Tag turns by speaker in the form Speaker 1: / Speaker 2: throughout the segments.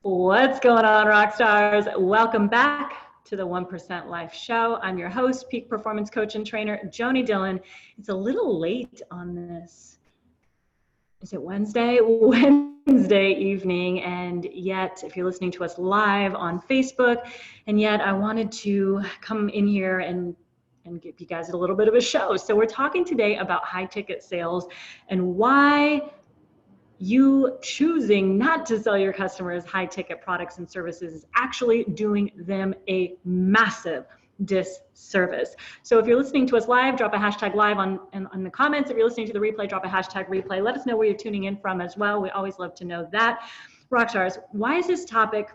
Speaker 1: What's going on, rock stars? Welcome back to the 1% Life Show. I'm your host, peak performance coach and trainer, Joanie Dillon. It's a little late on this, is it Wednesday? Wednesday evening, and yet if you're listening to us live on Facebook, and yet I wanted to come in here and give you guys a little bit of a show. So we're talking today about high ticket sales and why you choosing not to sell your customers high ticket products and services is actually doing them a massive disservice. So if you're listening to us live, drop a hashtag live on the comments. If you're listening to the replay, drop a hashtag replay. Let us know where you're tuning in from as well. We always love to know that. Rockstars, why is this topic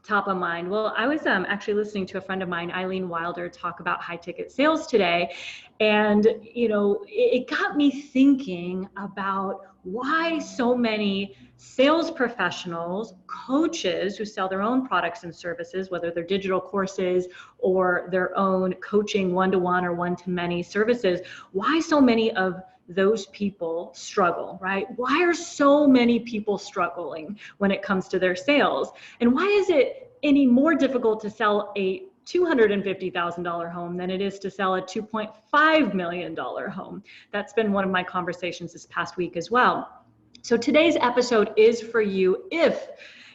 Speaker 1: top of mind? Well, I was actually listening to a friend of mine, Eileen Wilder, talk about high ticket sales today. And, it got me thinking about why so many sales professionals, coaches who sell their own products and services, whether they're digital courses or their own coaching one-to-one or one-to-many services, why so many of those people struggle, right? Why are so many people struggling when it comes to their sales? And why is it any more difficult to sell a $250,000 home than it is to sell a $2.5 million home? That's been one of my conversations this past week as well. So today's episode is for you if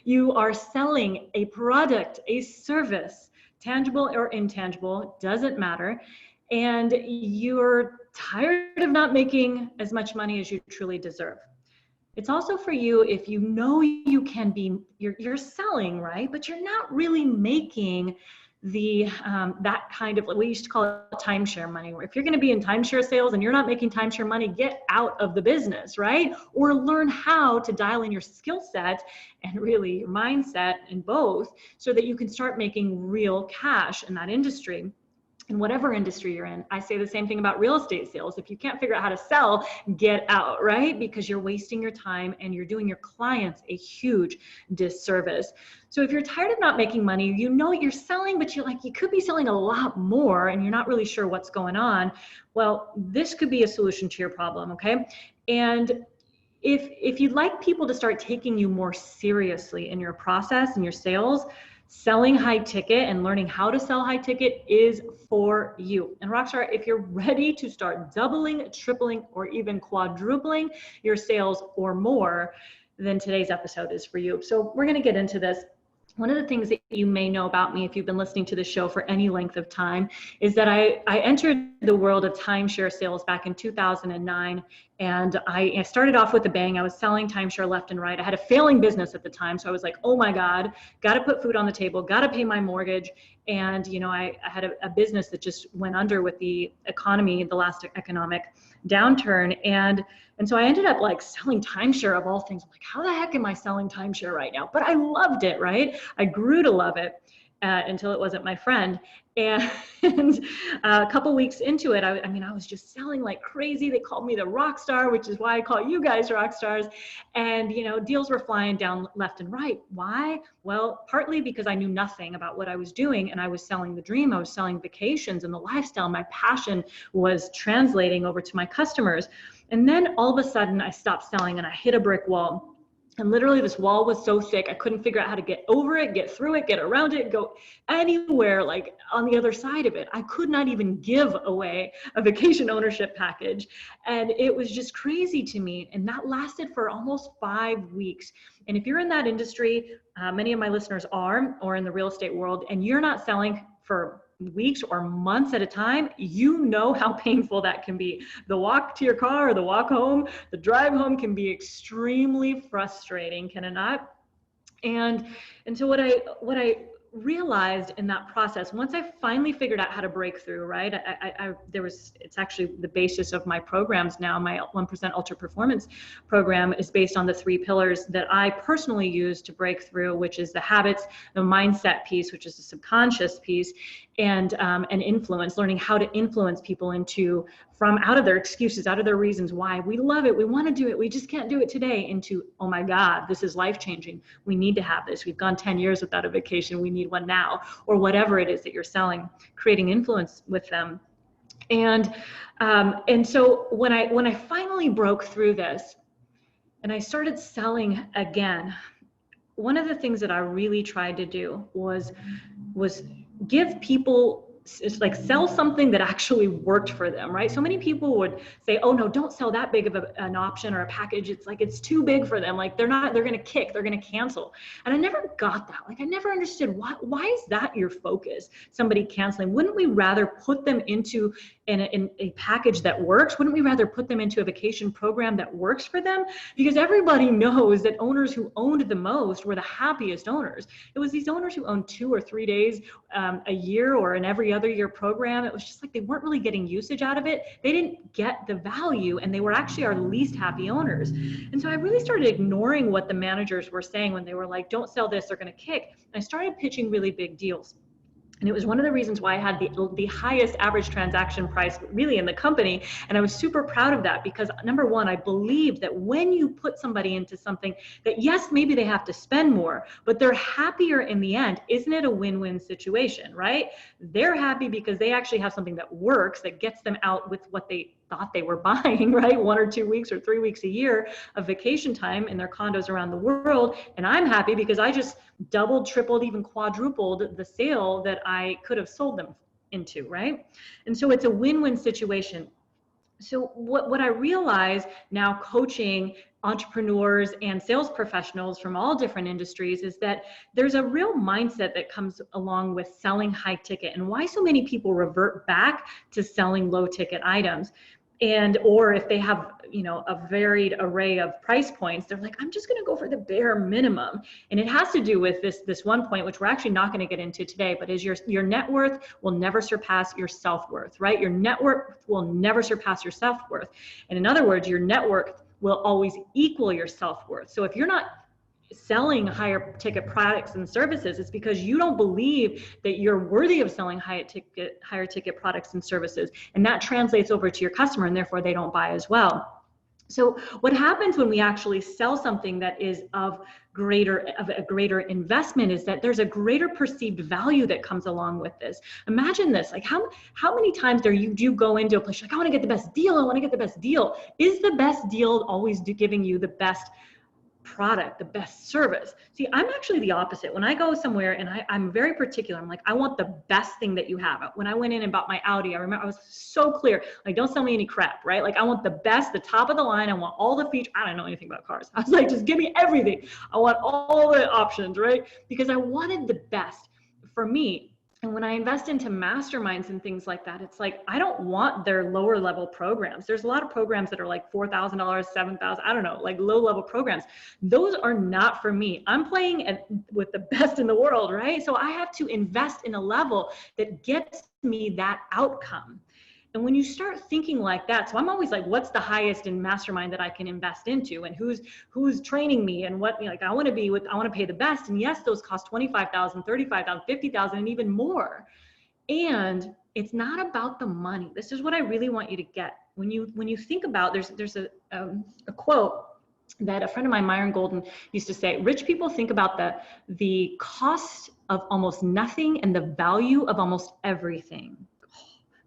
Speaker 1: you are selling a product, a service, tangible or intangible, doesn't matter, and you're tired of not making as much money as you truly deserve. It's also for you if you know you can be, you're selling, right? But you're not really making the that kind of, we used to call it timeshare money, where if you're going to be in timeshare sales and you're not making timeshare money, get out of the business, right? Or learn how to dial in your skill set and really your mindset in both so that you can start making real cash in that industry. In whatever industry you're in. I say the same thing about real estate sales. If you can't figure out how to sell, get out, right? Because you're wasting your time and you're doing your clients a huge disservice. So if you're tired of not making money, you know you're selling, but you're like, you could be selling a lot more and you're not really sure what's going on. Well, this could be a solution to your problem, okay? And if you'd like people to start taking you more seriously in your process and your sales, selling high ticket and learning how to sell high ticket is for you. And Rockstar, if you're ready to start doubling, tripling, or even quadrupling your sales or more, then today's episode is for you. So we're going to get into this. One of the things that you may know about me if you've been listening to the show for any length of time is that I entered the world of timeshare sales back in 2009. And I started off with a bang. I was selling timeshare left and right. I had a failing business at the time. So I was like, oh my God, got to put food on the table, got to pay my mortgage. And, I had a business that just went under with the economy, the last economic downturn. And so I ended up like selling timeshare of all things. I'm like, how the heck am I selling timeshare right now? But I loved it, right? I grew to love it until it wasn't my friend. And a couple weeks into it, I was just selling like crazy. They called me the rock star, which is why I call you guys rock stars. And, deals were flying down left and right. Why? Well, partly because I knew nothing about what I was doing and I was selling the dream. I was selling vacations and the lifestyle. My passion was translating over to my customers. And then all of a sudden I stopped selling and I hit a brick wall. And literally this wall was so thick, I couldn't figure out how to get over it, get through it, get around it, go anywhere like on the other side of it. I could not even give away a vacation ownership package. And it was just crazy to me. And that lasted for almost 5 weeks. And if you're in that industry, many of my listeners are, or in the real estate world, and you're not selling for weeks or months at a time, you know how painful that can be. The walk to your car or the walk home, the drive home can be extremely frustrating, can it not? And so what I realized in that process, once I finally figured out how to break through, right? It's actually the basis of my programs now. My 1% Ultra Performance program is based on the 3 pillars that I personally use to break through, which is the habits, the mindset piece, which is the subconscious piece, and influence, learning how to influence people from out of their excuses, out of their reasons why we love it, we want to do it, we just can't do it today, into, oh my God, this is life-changing. We need to have this. We've gone 10 years without a vacation. We need one now, or whatever it is that you're selling, creating influence with them. And so when I finally broke through this and I started selling again, one of the things that I really tried to do was give people, it's like sell something that actually worked for them, right? So many people would say, oh no, don't sell that big of an option or a package. It's like, it's too big for them. Like they're going to kick, they're going to cancel. And I never got that. Like I never understood why is that your focus? Somebody canceling. Wouldn't we rather put them into in a package that works? Wouldn't we rather put them into a vacation program that works for them? Because everybody knows that owners who owned the most were the happiest owners. It was these owners who owned 2 or 3 days a year or an every other year program. It was just like they weren't really getting usage out of it. They didn't get the value, and they were actually our least happy owners. And so I really started ignoring what the managers were saying when they were like, don't sell this, they're going to kick. And I started pitching really big deals. And it was one of the reasons why I had the highest average transaction price really in the company. And I was super proud of that because number one, I believed that when you put somebody into something that, yes, maybe they have to spend more, but they're happier in the end. Isn't it a win-win situation, right? They're happy because they actually have something that works, that gets them out with what they thought they were buying, right? 1 or 2 weeks or 3 weeks a year of vacation time in their condos around the world. And I'm happy because I just doubled, tripled, even quadrupled the sale that I could have sold them into, right? And so it's a win-win situation. So what I realize now coaching entrepreneurs and sales professionals from all different industries is that there's a real mindset that comes along with selling high ticket, and why so many people revert back to selling low ticket items. And or if they have, you know, a varied array of price points, they're like, I'm just going to go for the bare minimum. And it has to do with this one point, which we're actually not going to get into today, but is your net worth will never surpass your self-worth, right? Your net worth will never surpass your self-worth. And in other words, your net worth will always equal your self-worth. So if you're not selling higher ticket products and services, it's because you don't believe that you're worthy of selling higher ticket products and services. And that translates over to your customer, and therefore they don't buy as well. So what happens when we actually sell something that is of a greater investment is that there's a greater perceived value that comes along with this. Imagine this, like how many times do you go into a place like, I want to get the best deal, I want to get the best deal. Is the best deal always giving you the best product, the best service? See, I'm actually the opposite. When I go somewhere and I'm very particular, I'm like, I want the best thing that you have. When I went in and bought my Audi, I remember I was so clear, like, don't sell me any crap, right? Like, I want the best, the top of the line. I want all the features. I don't know anything about cars. I was like, just give me everything. I want all the options, right? Because I wanted the best for me. And when I invest into masterminds and things like that, it's like, I don't want their lower level programs. There's a lot of programs that are like $4,000, $7,000, I don't know, like low level programs. Those are not for me. I'm playing with the best in the world, right? So I have to invest in a level that gets me that outcome. And when you start thinking like that, so I'm always like, what's the highest in mastermind that I can invest into, and who's training me, and what, like, I want to pay the best. And yes, those cost $25,000, $35,000, $50,000, and even more. And it's not about the money. This is what I really want you to get. When you think about, there's a quote that a friend of mine, Myron Golden, used to say: rich people think about the cost of almost nothing and the value of almost everything.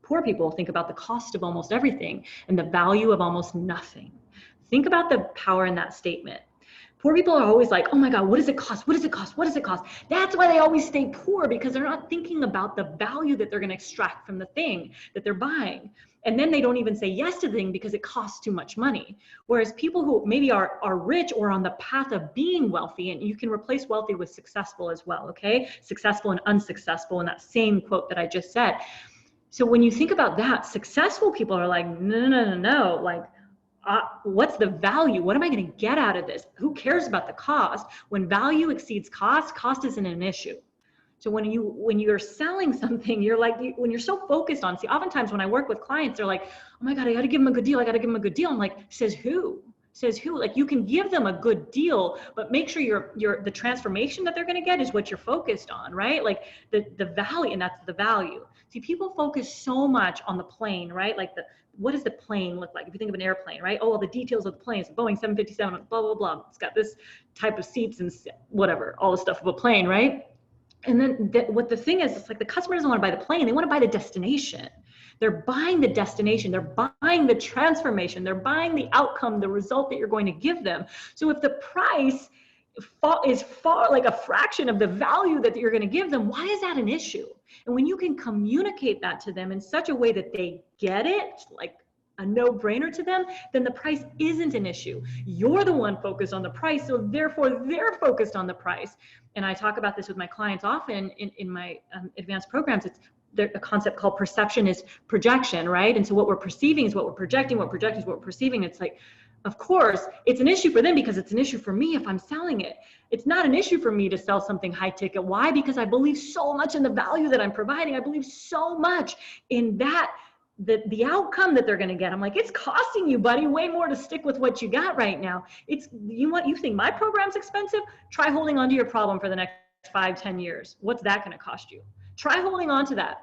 Speaker 1: Poor people think about the cost of almost everything and the value of almost nothing. Think about the power in that statement. Poor people are always like, oh my God, what does it cost? What does it cost? What does it cost? That's why they always stay poor, because they're not thinking about the value that they're going to extract from the thing that they're buying. And then they don't even say yes to the thing because it costs too much money. Whereas people who maybe are rich or on the path of being wealthy, and you can replace wealthy with successful as well, okay? Successful and unsuccessful in that same quote that I just said. So when you think about that, successful people are like, no, like, what's the value? What am I going to get out of this? Who cares about the cost? When value exceeds cost isn't an issue. So when you're selling something, you're like, when you're so focused on, see, oftentimes when I work with clients, they're like, oh my God, I got to give them a good deal. I got to give them a good deal. I'm like, says who? Like, you can give them a good deal, but make sure the transformation that they're going to get is what you're focused on, right? Like the value, and that's the value. See, people focus so much on the plane, right? Like what does the plane look like? If you think of an airplane, right? Oh, all the details of the plane. It's a Boeing 757, blah, blah, blah. It's got this type of seats and whatever, all the stuff of a plane, right? And then what the thing is, it's like the customer doesn't want to buy the plane. They want to buy the destination. They're buying the destination. They're buying the transformation. They're buying the outcome, the result that you're going to give them. So if the price is far like a fraction of the value that you're going to give them, why is that an issue? And when you can communicate that to them in such a way that they get it, like a no-brainer to them, then the price isn't an issue. You're the one focused on the price, so therefore they're focused on the price. And I talk about this with my clients often in my advanced programs. It's a concept called perception is projection, right? And so what we're perceiving is what we're projecting, what we're projecting is what we're perceiving. It's like, of course, it's an issue for them because it's an issue for me if I'm selling it. It's not an issue for me to sell something high ticket. Why? Because I believe so much in the value that I'm providing. I believe so much in that, the outcome that they're going to get. I'm like, it's costing you, buddy, way more to stick with what you got right now. It's, you think my program's expensive? Try holding on to your problem for the next 5-10 years. What's that going to cost you? Try holding on to that.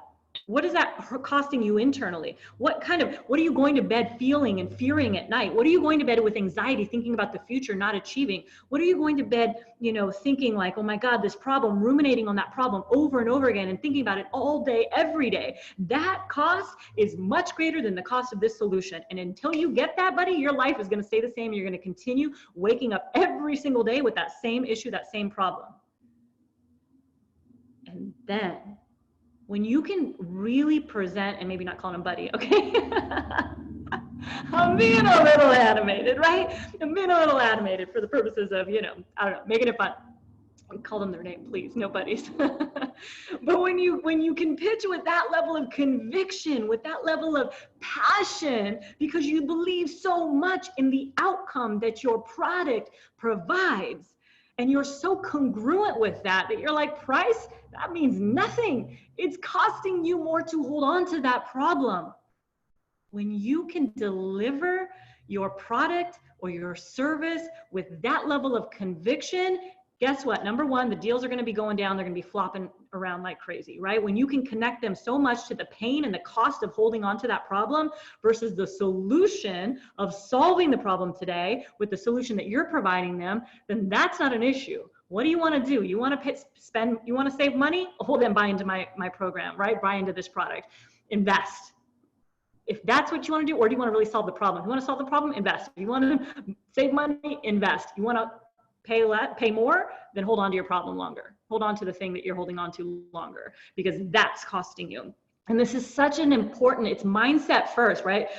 Speaker 1: What is that costing you internally? What are you going to bed feeling and fearing at night? What are you going to bed with anxiety, thinking about the future, not achieving? What are you going to bed, thinking like, oh my God, this problem, ruminating on that problem over and over again and thinking about it all day, every day? That cost is much greater than the cost of this solution. And until you get that, buddy, your life is going to stay the same. You're going to continue waking up every single day with that same issue, that same problem. And then when you can really present, and maybe not calling him buddy, okay? I'm being a little animated, right? I'm being a little animated for the purposes of, I don't know, making it fun. Call them their name, please, no buddies. But when you can pitch with that level of conviction, with that level of passion, because you believe so much in the outcome that your product provides, and you're so congruent with that you're like, price, that means nothing. It's costing you more to hold on to that problem. When you can deliver your product or your service with that level of conviction, guess what? Number one, the deals are going to be going down. They're going to be flopping around like crazy, right? When you can connect them so much to the pain and the cost of holding on to that problem versus the solution of solving the problem today with the solution that you're providing them, then that's not an issue. What do you want to do? You want to you want to save money? Oh, then buy into my program, right? Buy into this product. Invest. If that's what you want to do, or do you want to really solve the problem? If you want to solve the problem, invest. If you want to save money, invest. You want to pay more, then hold on to your problem longer. Hold on to the thing that you're holding on to longer, because that's costing you. And this is such an important, it's mindset first, right?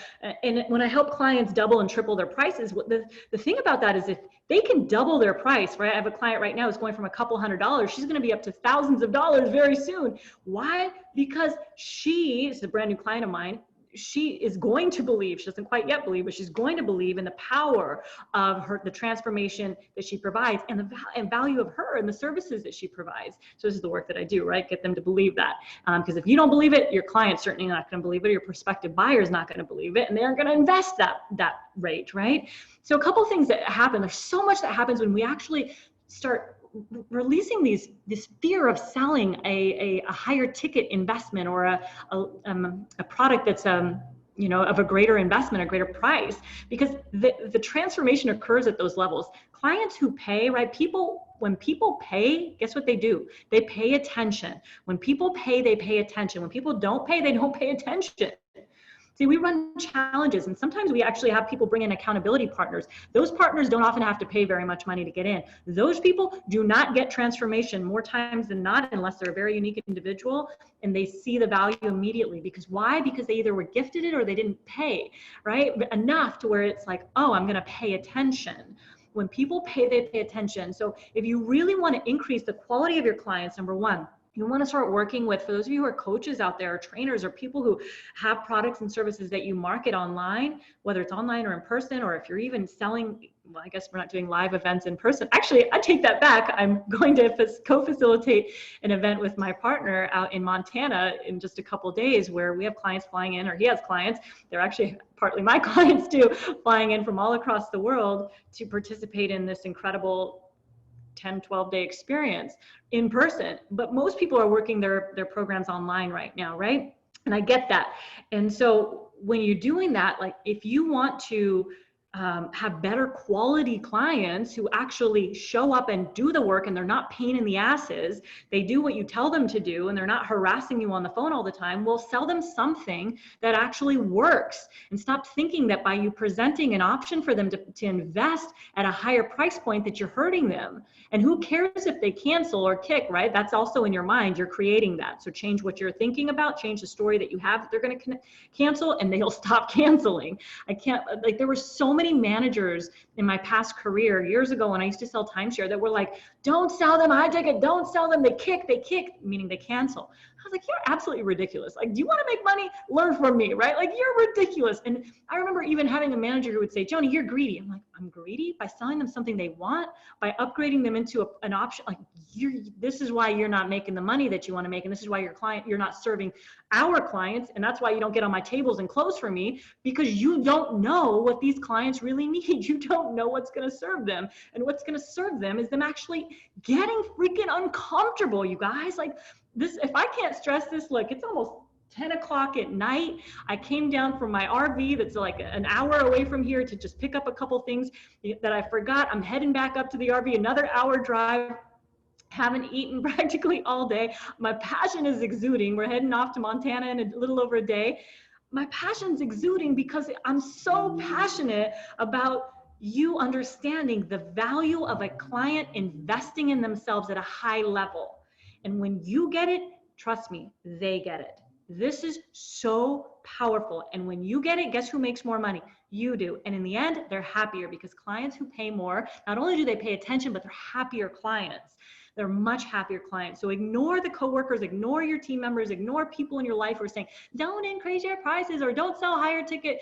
Speaker 1: And when I help clients double and triple their prices, the thing about that is if they can double their price, right? I have a client right now who's going from a couple $100s. She's going to be up to thousands of dollars very soon. Why? Because she is a brand new client of mine. She is going to believe, she doesn't quite yet believe, but she's going to believe in the power of the transformation that she provides and the value of her and the services that she provides. So this is the work that I do, right? Get them to believe that. Because if you don't believe it, your client's certainly not going to believe it, or your prospective buyer is not going to believe it, and they aren't going to invest that rate, right? So a couple of things that happen, there's so much that happens when we actually start releasing this fear of selling a higher ticket investment or a product that's of a greater investment, a greater price, because the transformation occurs at those levels. Clients who pay, right? When people pay, guess what they do? They pay attention. When people pay, they pay attention. When people don't pay, they don't pay attention. See, we run challenges, and sometimes we actually have people bring in accountability partners. Those partners don't often have to pay very much money to get in. Those people do not get transformation more times than not unless they're a very unique individual and they see the value immediately. Because why? Because they either were gifted it or they didn't pay, right? Enough to where it's like, oh, I'm going to pay attention. When people pay, they pay attention. So if you really want to increase the quality of your clients, number one, you want to start working with, for those of you who are coaches out there, or trainers, or people who have products and services that you market online, whether it's online or in person, or if you're even selling, well, I guess we're not doing live events in person. Actually, I take that back. I'm going to co-facilitate an event with my partner out in Montana in just a couple of days, where we have clients flying in, or he has clients. They're actually partly my clients too, flying in from all across the world to participate in this incredible 10, 12-day experience in person. But most people are working their programs online right now, right? And I get that. And so when you're doing that, like if you want to have better quality clients who actually show up and do the work, and they're not pain in the asses. They do what you tell them to do, and they're not harassing you on the phone all the time. Well, sell them something that actually works, and stop thinking that by you presenting an option for them to invest at a higher price point that you're hurting them. And who cares if they cancel or kick, right? That's also in your mind. You're creating that. So change what you're thinking about, change the story that you have that they're going to cancel, and they'll stop canceling. I can't, like, there were so many managers in my past career years ago when I used to sell timeshare that were like, don't sell them high ticket, don't sell them, they kick, meaning they cancel. I was like, you're absolutely ridiculous. Like, do you want to make money? Learn from me, right? Like, you're ridiculous. And I remember even having a manager who would say, Joanie, you're greedy. I'm like, I'm greedy by selling them something they want, by upgrading them into an option. Like, this is why you're not making the money that you want to make. And this is why you're not serving our clients. And that's why you don't get on my tables and close for me, because you don't know what these clients really need. You don't know what's going to serve them. And what's going to serve them is them actually getting freaking uncomfortable, you guys. Like, this, if I can't stress this, look, it's almost 10 o'clock at night. I came down from my RV that's like an hour away from here to just pick up a couple things that I forgot. I'm heading back up to the RV, another hour drive. Haven't eaten practically all day. My passion is exuding. We're heading off to Montana in a little over a day. My passion's exuding because I'm so passionate about you understanding the value of a client investing in themselves at a high level. And when you get it, trust me, they get it. This is so powerful. And when you get it, guess who makes more money? You do. And in the end, they're happier, because clients who pay more, not only do they pay attention, but they're happier clients. They're much happier clients. So ignore the coworkers, ignore your team members, ignore people in your life who are saying, don't increase your prices, or don't sell higher ticket,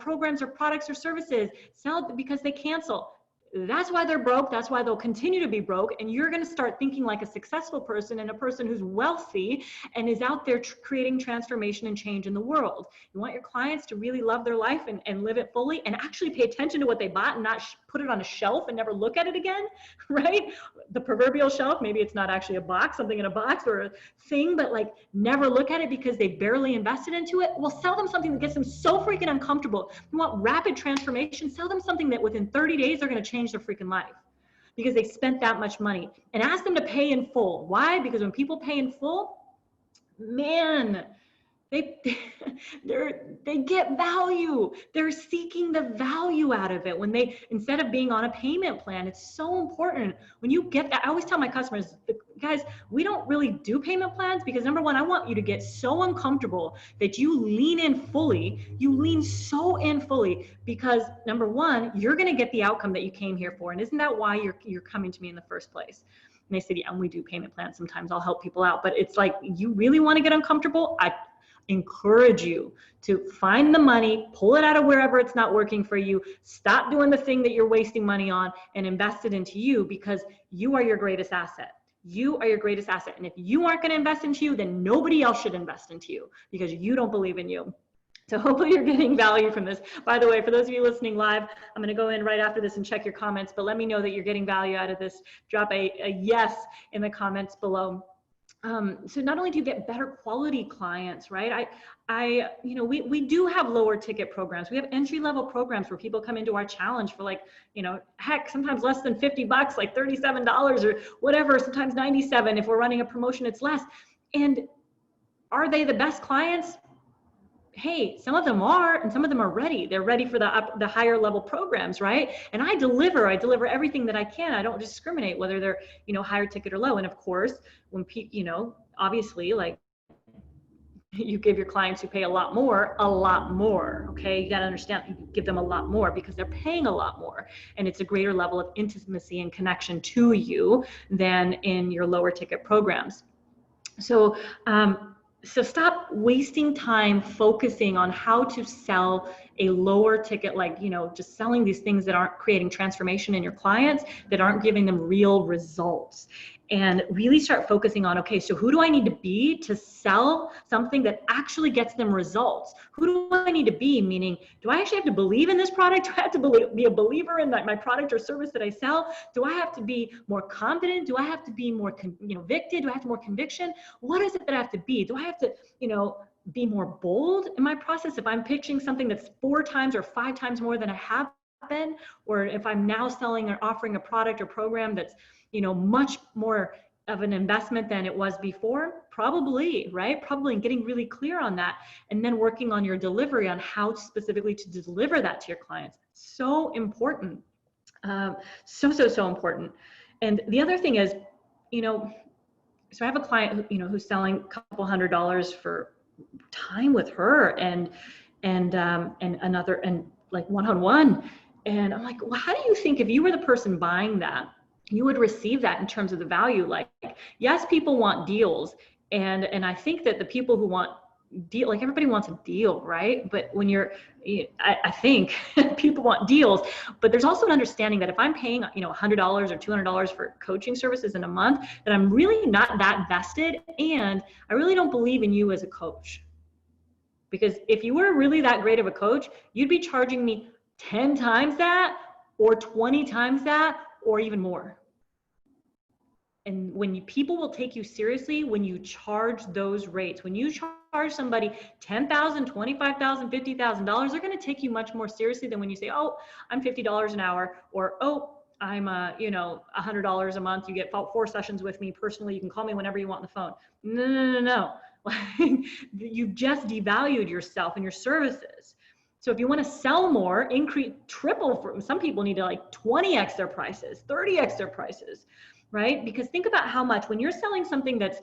Speaker 1: programs or products or services. Sell because they cancel. That's why they're broke. That's why they'll continue to be broke. And you're going to start thinking like a successful person, and a person who's wealthy and is out there creating transformation and change in the world. You want your clients to really love their life and live it fully, and actually pay attention to what they bought, and not put it on a shelf and never look at it again, right? The proverbial shelf, maybe it's not actually a box, something in a box or a thing, but like never look at it because they barely invested into it. Well, sell them something that gets them so freaking uncomfortable. You want rapid transformation? Sell them something that within 30 days they're going to change their freaking life, because they spent that much money. And ask them to pay in full. Why? Because when people pay in full, man, they get value. They're seeking the value out of it when they, instead of being on a payment plan. It's so important when you get that. I always tell my customers, guys, we don't really do payment plans because, number one, I want you to get so uncomfortable that you lean in fully. You lean so in fully because, number one, you're going to get the outcome that you came here for. And isn't that why you're coming to me in the first place? And they said, yeah, and we do payment plans sometimes. I'll help people out. But it's like, you really want to get uncomfortable? I encourage you to find the money, pull it out of wherever it's not working for you, stop doing the thing that you're wasting money on, and invest it into you, because you are your greatest asset. You are your greatest asset. And if you aren't going to invest into you, then nobody else should invest into you, because you don't believe in you. So hopefully you're getting value from this. By the way, for those of you listening live, I'm going to go in right after this and check your comments, but let me know that you're getting value out of this. Drop a yes in the comments below. So not only do you get better quality clients, right? We do have lower ticket programs. We have entry-level programs where people come into our challenge for like, heck, sometimes less than $50, like $37 or whatever, sometimes 97. If we're running a promotion, it's less. And are they the best clients? Hey, some of them are, and some of them are ready. They're ready for the higher level programs, right? And I deliver everything that I can. I don't discriminate whether they're, higher ticket or low. And of course, when obviously, like, you give your clients who pay a lot more, okay? You got to understand, you give them a lot more because they're paying a lot more. And it's a greater level of intimacy and connection to you than in your lower ticket programs. So stop wasting time focusing on how to sell a lower ticket, like, just selling these things that aren't creating transformation in your clients, that aren't giving them real results. And really start focusing on, okay, so who do I need to be to sell something that actually gets them results? Who do I need to be? Meaning, do I actually have to believe in this product? Do I have to be a believer in my product or service that I sell? Do I have to be more confident? Do I have to be more convicted? Do I have to more conviction? What is it that I have to be? Do I have to, be more bold in my process? If I'm pitching something that's 4 times or 5 times more than I have been, or if I'm now selling or offering a product or program that's, much more of an investment than it was before? Probably, right? Probably, and getting really clear on that, and then working on your delivery on how specifically to deliver that to your clients. So important. So important. And the other thing is, so I have a client who's selling a couple $100s for time with her and another, and like one-on-one. And I'm like, well, how do you think if you were the person buying that, you would receive that in terms of the value? Like, yes, people want deals. And I think that the people who want deal, like everybody wants a deal, right? But when I think people want deals, but there's also an understanding that if I'm paying, $100 or $200 for coaching services in a month, that I'm really not that vested. And I really don't believe in you as a coach. Because if you were really that great of a coach, you'd be charging me 10 times that, or 20 times that, or even more. And when people will take you seriously, when you charge those rates, when you charge somebody $10,000, $25,000, $50,000, they're going to take you much more seriously than when you say, oh, I'm $50 an hour, or, oh, I'm $100 a month. You get 4 sessions with me personally. You can call me whenever you want on the phone. No. You've just devalued yourself and your services. So if you want to sell more, increase, triple. Some people need to 20x their prices, 30x their prices, right? Because think about how much, when you're selling something that's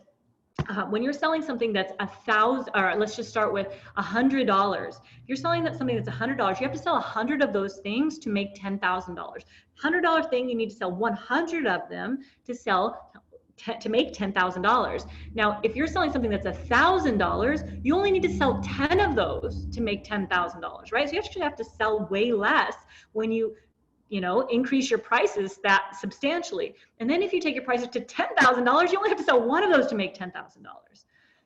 Speaker 1: $1,000, or let's just start with $100. If you're selling something that's $100, you have to sell 100 of those things to make $10,000. $100 thing, you need to sell 100 of them to make $10,000. Now, if you're selling something that's $1,000, you only need to sell 10 of those to make $10,000, right? So you actually have to sell way less when you increase your prices that substantially. And then if you take your prices to $10,000, you only have to sell 1 of those to make $10,000.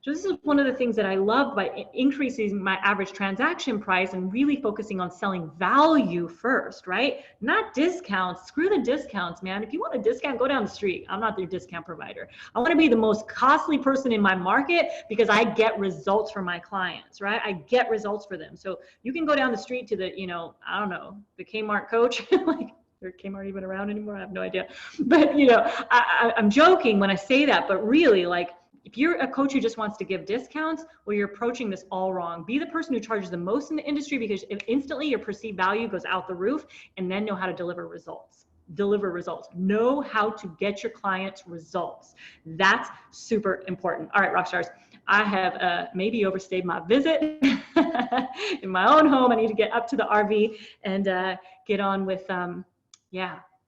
Speaker 1: So this is one of the things that I love by increasing my average transaction price and really focusing on selling value first, right? Not discounts. Screw the discounts, man. If you want a discount, go down the street. I'm not your discount provider. I want to be the most costly person in my market because I get results for my clients, right? I get results for them. So you can go down the street to the, I don't know, the Kmart coach, or Kmart even around anymore? I have no idea. But, I'm joking when I say that, but really, if you're a coach who just wants to give discounts, well, you're approaching this all wrong. Be the person who charges the most in the industry, because instantly your perceived value goes out the roof, and then know how to deliver results. Know how to get your clients results. That's super important. All right, rock stars. I have maybe overstayed my visit in my own home. I need to get up to the RV and get on with, the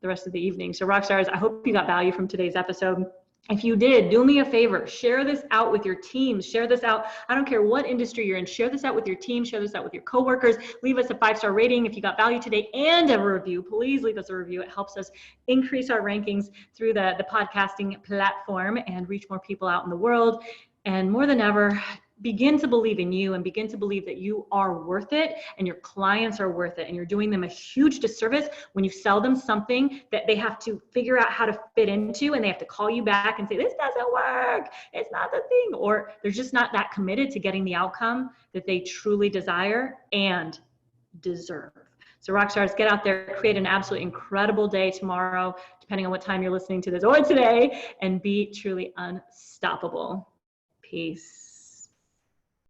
Speaker 1: rest of the evening. So rock stars, I hope you got value from today's episode. If you did, do me a favor, share this out with your teams, share this out. I don't care what industry you're in, share this out with your team, share this out with your coworkers, leave us a 5-star rating if you got value today, and a review. Please leave us a review. It helps us increase our rankings through the podcasting platform and reach more people out in the world. And more than ever, begin to believe in you and begin to believe that you are worth it and your clients are worth it. And you're doing them a huge disservice when you sell them something that they have to figure out how to fit into, and they have to call you back and say, this doesn't work, it's not the thing, or they're just not that committed to getting the outcome that they truly desire and deserve. So rock stars, get out there, create an absolutely incredible day tomorrow, depending on what time you're listening to this, or today, and be truly unstoppable. Peace.